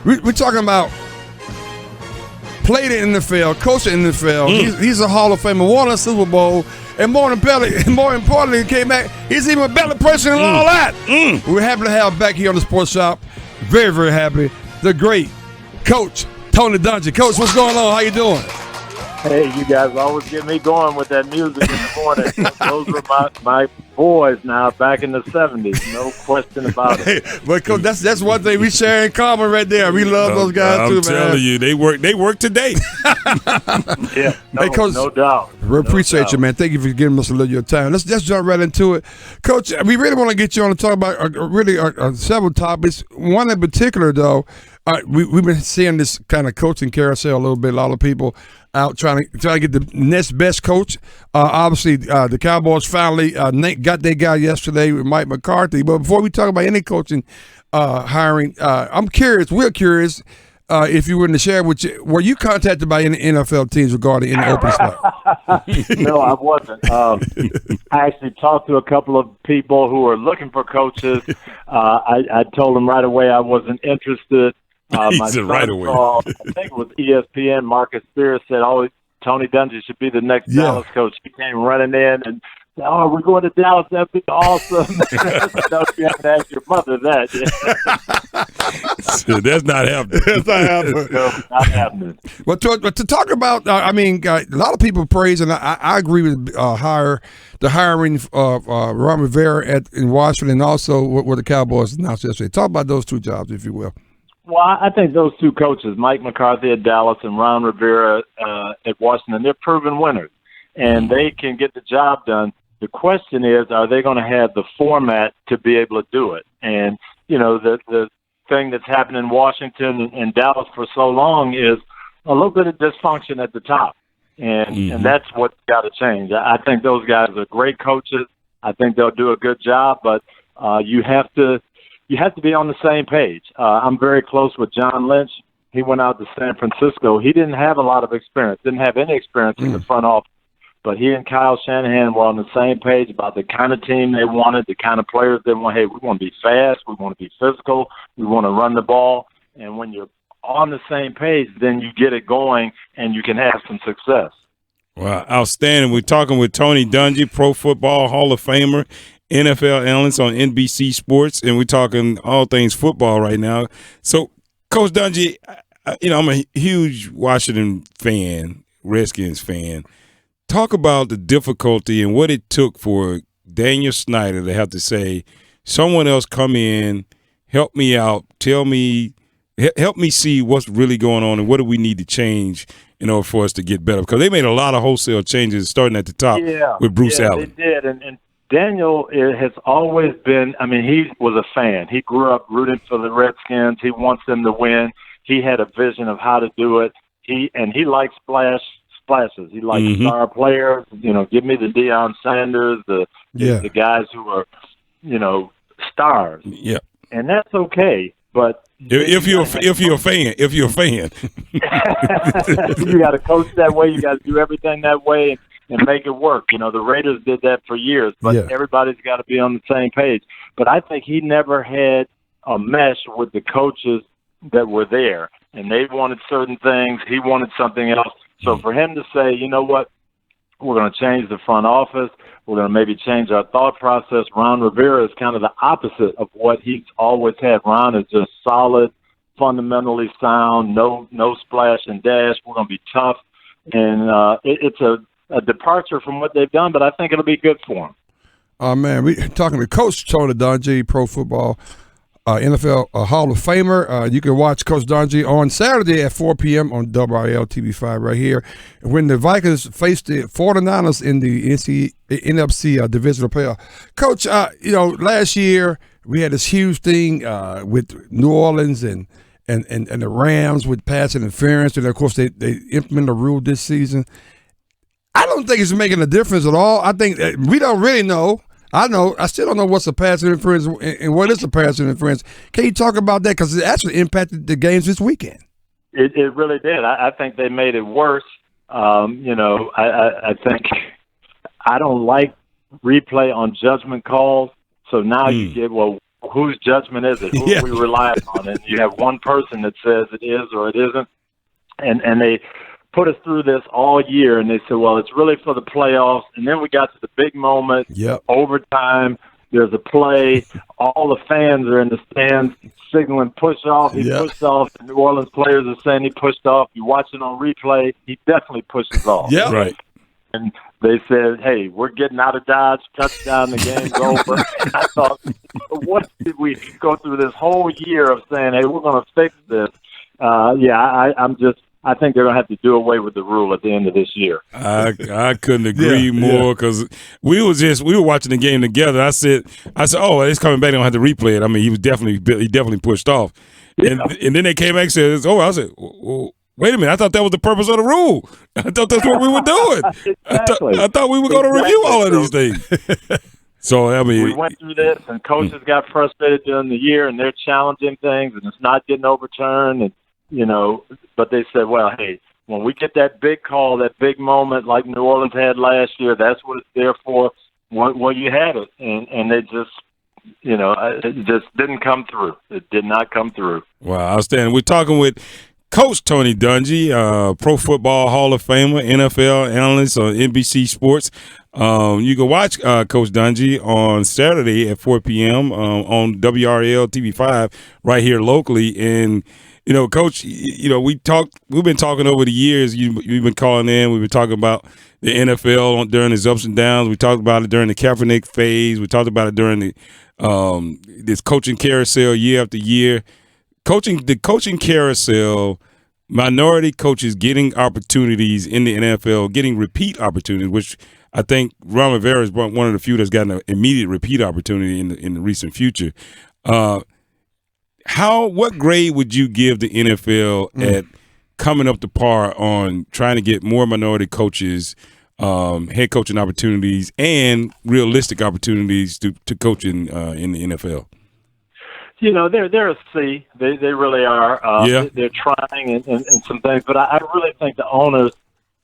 we're talking about played in the NFL, coached in the NFL. He's a Hall of Famer, won a Super Bowl, and more importantly, K-Mac, he's even a better person than all that. We're happy to have back here on the Sports Shop. Very, very happy. The great Coach Tony Dungy. Coach, what's going on? How you doing? Hey, you guys always get me going with that music in the morning. Those were my boys now back in the 70s. No question about it. Hey, but Coach, that's one thing we share in common right there. We love those guys too, man. I'm telling you, they work today. Yeah, hey, Coach, no doubt. We appreciate you, man. Thank you for giving us a little of your time. Let's jump right into it. Coach, we really want to get you on to talk about several topics. One in particular, though, we've been seeing this kind of coaching carousel a little bit. A lot of people out trying to get the next best coach. Obviously, the Cowboys finally got their guy yesterday with Mike McCarthy. But before we talk about any coaching hiring, we're curious if you were to share were you contacted by any NFL teams regarding any open slot? No, I wasn't. I actually talked to a couple of people who were looking for coaches. I told them right away I wasn't interested. He said right away. I think it was ESPN. Marcus Spears said, Tony Dungy should be the next Dallas coach. He came running in and said, we're going to Dallas. That'd be awesome. No, you have to ask your mother that. So that's not happening. That's not happening. No, not happening. But to talk about, a lot of people praise, and I agree with the hiring of Ron Rivera in Washington, and also what the Cowboys announced yesterday. Talk about those two jobs, if you will. Well, I think those two coaches, Mike McCarthy at Dallas and Ron Rivera at Washington, they're proven winners, and they can get the job done. The question is, are they going to have the format to be able to do it? And, the thing that's happened in Washington and Dallas for so long is a little bit of dysfunction at the top, and that's what's got to change. I think those guys are great coaches. I think they'll do a good job, but you have to be on the same page. I'm very close with John Lynch. He went out to San Francisco. He didn't have a lot of experience, didn't have any experience in the front office. But he and Kyle Shanahan were on the same page about the kind of team they wanted, the kind of players they want. Hey, we want to be fast. We want to be physical. We want to run the ball. And when you're on the same page, then you get it going and you can have some success. Wow, outstanding. We're talking with Tony Dungy, Pro Football Hall of Famer, NFL analyst on NBC Sports, and we're talking all things football right now. So, Coach Dungy, I'm a huge Washington fan, Redskins fan. Talk about the difficulty and what it took for Daniel Snyder to have to say, someone else come in, help me out, help me see what's really going on and what do we need to change in order for us to get better. Because they made a lot of wholesale changes starting at the top with Bruce Allen. They did, and Daniel has always been, he was a fan. He grew up rooting for the Redskins. He wants them to win. He had a vision of how to do it. He likes splashes. He likes star players. Give me the Deion Sanders, the guys who are, stars. Yeah. And that's okay, but if you're a fan, you got to coach that way. You got to do everything that way and make it work. The Raiders did that for years, but everybody's got to be on the same page. But I think he never had a mesh with the coaches that were there, and they wanted certain things. He wanted something else. So for him to say, you know what, we're going to change the front office, we're going to maybe change our thought process. Ron Rivera is kind of the opposite of what he's always had. Ron is just solid, fundamentally sound, no splash and dash. We're going to be tough. And it's a departure from what they've done, but I think it'll be good for them. Oh, man, we talking to Coach Tony Dungy, Pro Football NFL Hall of Famer. You can watch Coach Dungy on Saturday at 4 p.m. on WRL TV5 right here. When the Vikings face the 49ers in the NFC Divisional Playoff. Coach, last year we had this huge thing with New Orleans and the Rams with pass interference, and of course they implemented a rule this season. I don't think it's making a difference at all. I think we don't really know. I still don't know what's a pass interference and what is a pass interference. Can you talk about that? Because it actually impacted the games this weekend. It really did. I think they made it worse. I think I don't like replay on judgment calls. So now you get, whose judgment is it? Who are we relying on? And you have one person that says it is or it isn't. And they put us through this all year, and they said, well, it's really for the playoffs. And then we got to the big moment, overtime. There's a play. All the fans are in the stands signaling push off. He pushed off. The New Orleans players are saying he pushed off. You watch it on replay, he definitely pushes off. Yeah, right. And they said, hey, we're getting out of Dodge, touchdown, the game's over. I thought, what did we go through this whole year of saying, hey, we're going to fix this? I think they're going to have to do away with the rule at the end of this year. I couldn't agree more because we were watching the game together. I said, oh, it's coming back. They don't have to replay it. I mean, he definitely pushed off. Yeah. And then they came back and said, I said, well, wait a minute. I thought that was the purpose of the rule. I thought that's what we were doing. Exactly. I thought we were going to review all of these things. So, I mean, we went through this, and coaches got frustrated during the year, and they're challenging things, and it's not getting overturned. And but they said, well, hey, when we get that big call, that big moment like New Orleans had last year, that's what it's there for. Well, you had it, and they just, it just didn't come through. It did not come through. Wow, outstanding. We're talking with Coach Tony Dungy, Pro Football Hall of Famer, NFL analyst on NBC Sports. You can watch Coach Dungy on Saturday at 4 p.m. On WRL TV5 right here locally. And Coach, we've been talking over the years. You've been calling in. We've been talking about the NFL during its ups and downs. We talked about it during the Kaepernick phase. We talked about it during the this coaching carousel year after year. The coaching carousel, minority coaches getting opportunities in the NFL, getting repeat opportunities, which I think Ron Rivera is one of the few that's gotten an immediate repeat opportunity in the recent future. What grade would you give the NFL at coming up to par on trying to get more minority coaches, head coaching opportunities, and realistic opportunities to coach in the NFL? They're a C. They really are. They're trying and some things, but I really think the owners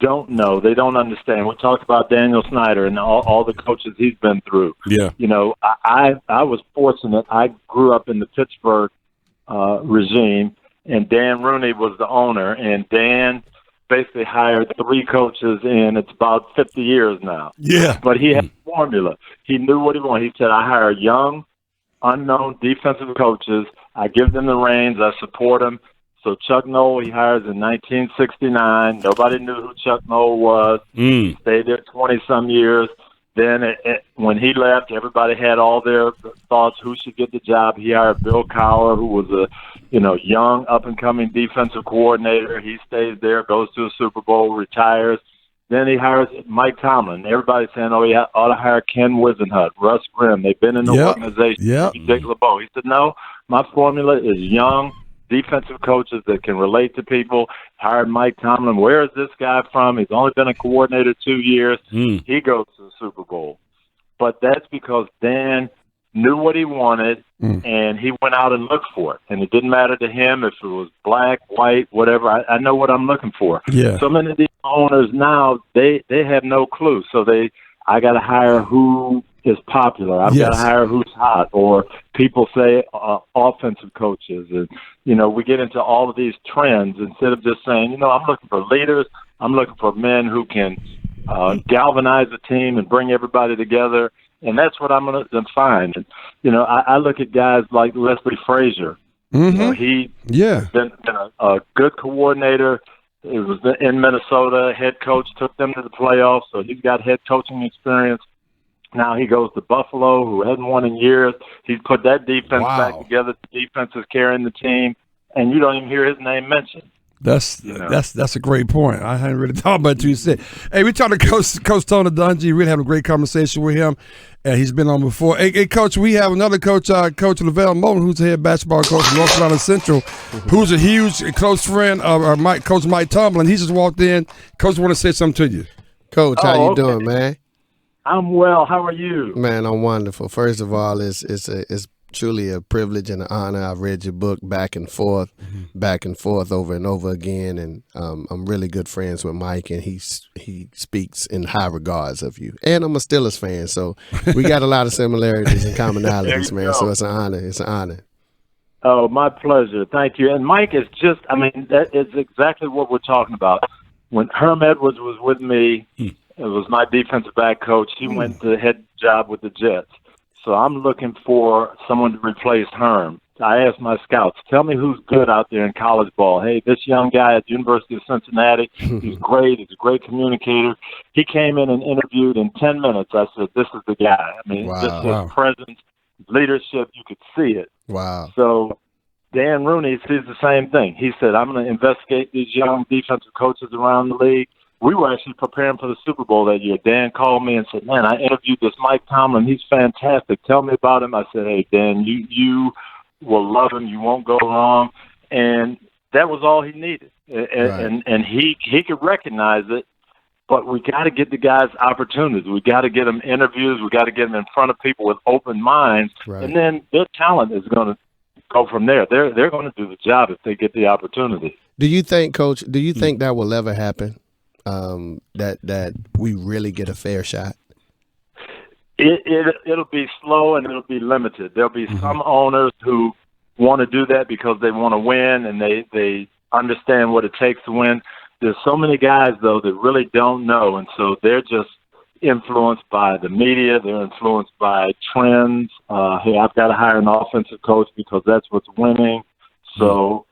don't know. They don't understand. We talked about Daniel Snyder and all the coaches he's been through. Yeah. I was fortunate. I grew up in the Pittsburgh regime, and Dan Rooney was the owner, and Dan basically hired 3 coaches in it's about 50 years now. Yeah. But he had a formula. He knew what he wanted. He said, I hire young, unknown defensive coaches. I give them the reins. I support them. So Chuck Noll he hires in 1969. Nobody knew who Chuck Noll was. He stayed there 20-some years. Then when he left, everybody had all their thoughts who should get the job. He hired Bill Cowher, who was a young, up-and-coming defensive coordinator. He stays there, goes to a Super Bowl, retires. Then he hires Mike Tomlin. Everybody's saying, he ought to hire Ken Wisenhunt, Russ Grimm. They've been in the organization. Dick LeBeau. He said, no, my formula is young defensive coaches that can relate to people. Hired Mike Tomlin. Where is this guy from? He's only been a coordinator 2 years. He goes to the Super Bowl. But that's because Dan knew what he wanted, and he went out and looked for it. And it didn't matter to him if it was black, white, whatever. I know what I'm looking for. Yeah. So many of these owners now, they have no clue. So I got to hire who is popular. I've got to hire who's hot. Or people say offensive coaches. And, we get into all of these trends instead of just saying, I'm looking for leaders. I'm looking for men who can galvanize the team and bring everybody together. And that's what I'm going to find. And, I look at guys like Leslie Frazier. He's been a good coordinator. It was in Minnesota. Head coach took them to the playoffs, so he's got head coaching experience. Now he goes to Buffalo, who hadn't won in years. He's put that defense back together. The defense is carrying the team, and you don't even hear his name mentioned. That's a great point. I hadn't really thought about it until you said. Hey, we talked to Coach Tony Dungy. Really had a great conversation with him, and he's been on before. Hey, Coach, we have another coach, Coach Lavelle Moulton, who's the head basketball coach from North Carolina Central, who's a huge close friend of Coach Mike Tomlin. He just walked in. Coach, want to say something to you. Coach, how you doing, man? I'm well. How are you? Man, I'm wonderful. First of all, it's truly a privilege and an honor. I've read your book back and forth over and over again, and I'm really good friends with Mike, and he speaks in high regards of you. And I'm a Steelers fan, so we got a lot of similarities and commonalities, man. So it's an honor. It's an honor. Oh, my pleasure. Thank you. And Mike is just, that is exactly what we're talking about. When Herm Edwards was with me, it was my defensive back coach. He went to the head job with the Jets. So I'm looking for someone to replace Herm. I asked my scouts, tell me who's good out there in college ball. Hey, this young guy at the University of Cincinnati, he's great. He's a great communicator. He came in and interviewed in 10 minutes. I said, this is the guy. Just his presence, leadership, you could see it. Wow. So Dan Rooney sees the same thing. He said, I'm going to investigate these young defensive coaches around the league. We were actually preparing for the Super Bowl that year. Dan called me and said, man, I interviewed this Mike Tomlin. He's fantastic. Tell me about him. I said, hey, Dan, you will love him. You won't go wrong. And that was all he needed. And he could recognize it, but we got to get the guys opportunities. We got to get them interviews. We got to get them in front of people with open minds. Right. And then their talent is going to go from there. They're going to do the job if they get the opportunity. Do you think, Coach, that will ever happen? That we really get a fair shot? It'll be slow and it'll be limited. There'll be some owners who want to do that because they want to win and they understand what it takes to win. There's so many guys, though, that really don't know, and so they're just influenced by the media. They're influenced by trends. Hey, I've got to hire an offensive coach because that's what's winning. So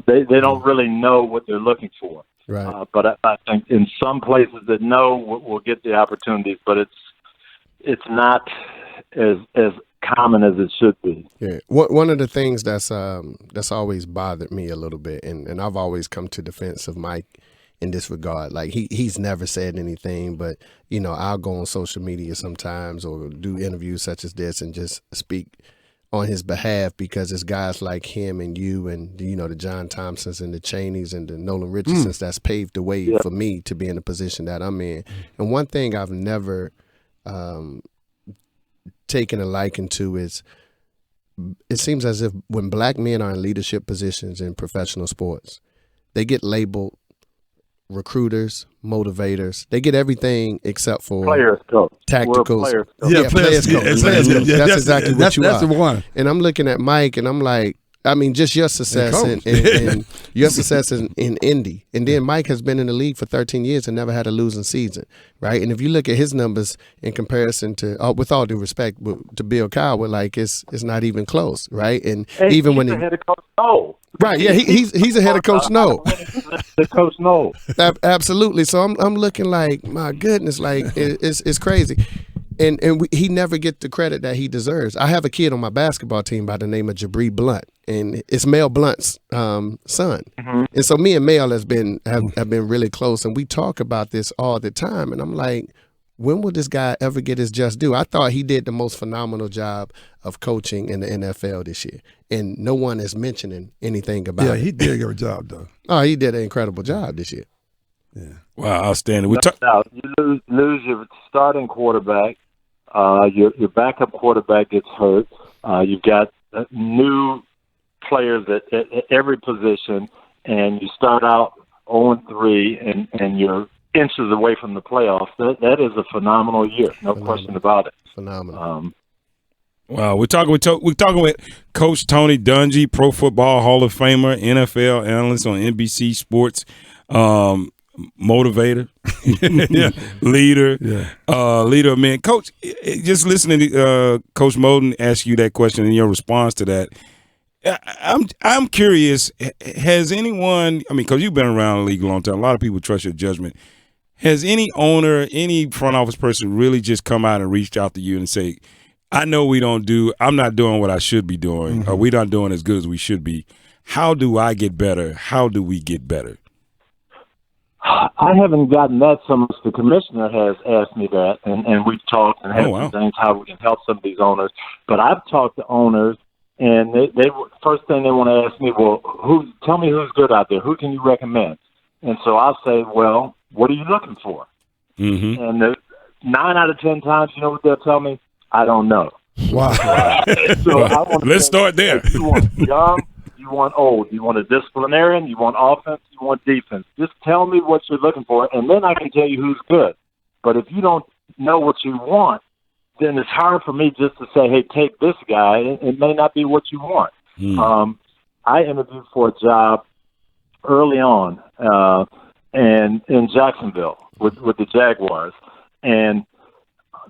they don't really know what they're looking for. Right. But I think in some places that know we'll get the opportunities, but it's not as common as it should be. Yeah. One of the things that's always bothered me a little bit, and I've always come to defense of Mike in this regard. Like he's never said anything, but I'll go on social media sometimes or do interviews such as this and just speak on his behalf because it's guys like him and you and the John Thompsons and the Cheneys and the Nolan Richardsons that's paved the way for me to be in the position that I'm in. And one thing I've never taken a liking to is it seems as if when black men are in leadership positions in professional sports, they get labeled recruiters, motivators. They get everything except for players coach. Tacticals. Players coach. That's exactly what you are. That's the one. And I'm looking at Mike and I'm like, just your success and your success in Indy. And then Mike has been in the league for 13 years and never had a losing season, right? And if you look at his numbers in comparison to, with all due respect, to Bill Cowher, like it's not even close, right? And even when he's ahead of Coach No. Right, yeah, he's ahead of Coach No. Coach No. Absolutely. So I'm looking like, my goodness, like it's crazy. And he never gets the credit that he deserves. I have a kid on my basketball team by the name of Jabri Blunt, and it's Mel Blunt's son. Mm-hmm. And so me and Mel have been really close, and we talk about this all the time. And I'm like, when will this guy ever get his just due? I thought he did the most phenomenal job of coaching in the NFL this year, and no one is mentioning anything about it. Yeah, he did a good job, though. Oh, he did an incredible job this year. Yeah. Wow, outstanding. You lose your starting quarterback. Your backup quarterback gets hurt. You've got new players at every position, and you start out 0-3, and you're inches away from the playoffs. That is a phenomenal year, no question about it. Phenomenal. Wow, we're talking with Coach Tony Dungy, Pro Football Hall of Famer, NFL analyst on NBC Sports, motivator, leader, leader of men. Coach, just listening to Coach Moden ask you that question and your response to that, I'm curious. Has anyone? Because you've been around the league a long time, a lot of people trust your judgment. Has any owner, any front office person really just come out and reached out to you and say, I know I'm not doing what I should be doing, or we're not doing as good as we should be. How do I get better? How do we get better? I haven't gotten that so much. The commissioner has asked me that, and we've talked and had some things how we can help some of these owners. But I've talked to owners, and they first thing they want to ask me, well, tell me who's good out there. Who can you recommend? And so I'll say, well, what are you looking for? Mm-hmm. And 9 out of 10 times, you know what they'll tell me? I don't know. Wow. So I want Let's start there. You want young, you want old, you want a disciplinarian, you want offense, you want defense. Just tell me what you're looking for, and then I can tell you who's good. But if you don't know what you want, then it's hard for me just to say, hey, take this guy. It may not be what you want. I interviewed for a job early on and in Jacksonville with the Jaguars. And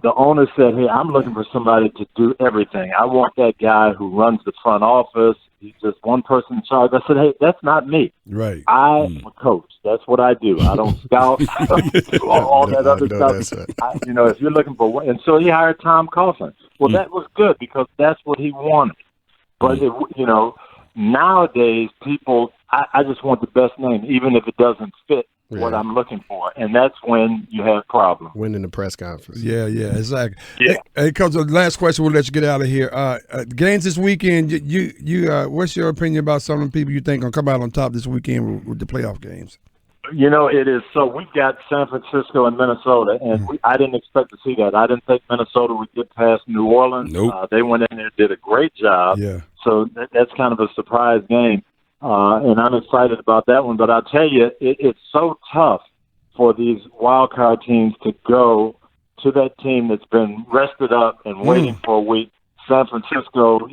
the owner said, hey, I'm looking for somebody to do everything. I want that guy who runs the front office. He's just one person in charge. I said, hey, that's not me. Right. I'm a coach. That's what I do. I don't scout. I don't do all that other stuff. If you're looking for one. And so he hired Tom Coughlin. Well, that was good because that's what he wanted. But, nowadays people, I just want the best name, even if it doesn't fit what I'm looking for, and that's when you have problems. Winning the press conference. Yeah, exactly. Yeah. Hey, Coach, the last question, we'll let you get out of here. Games this weekend, you what's your opinion about some of the people you think going to come out on top this weekend with the playoff games? It is. So we've got San Francisco and Minnesota, and I didn't expect to see that. I didn't think Minnesota would get past New Orleans. Nope. They went in there, did a great job. Yeah. So that's kind of a surprise game. And I'm excited about that one. But I'll tell you, it's so tough for these wild card teams to go to that team that's been rested up and waiting for a week. San Francisco,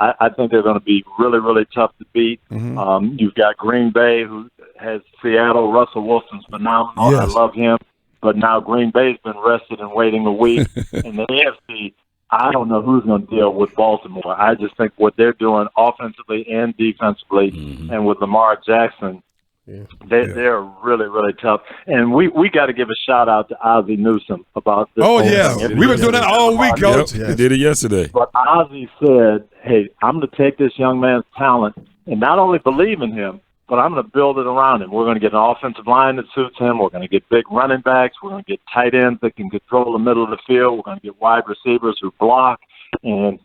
I think they're going to be really, really tough to beat. You've got Green Bay, who has Seattle. Russell Wilson's phenomenal. Yes. I love him. But now Green Bay's been rested and waiting a week. And the AFC, I don't know who's going to deal with Baltimore. I just think what they're doing offensively and defensively, and with Lamar Jackson, they're really, really tough. And we got to give a shout out to Ozzie Newsome about this. Oh, yeah. We were doing that all week, Coach. Yep. He did it yesterday. But Ozzie said, hey, I'm going to take this young man's talent and not only believe in him, but I'm going to build it around him. We're going to get an offensive line that suits him. We're going to get big running backs. We're going to get tight ends that can control the middle of the field. We're going to get wide receivers who block. And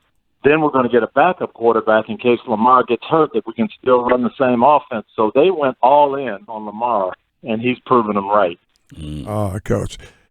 then we're going to get a backup quarterback in case Lamar gets hurt that we can still run the same offense. So they went all in on Lamar, and he's proven them right. Coach.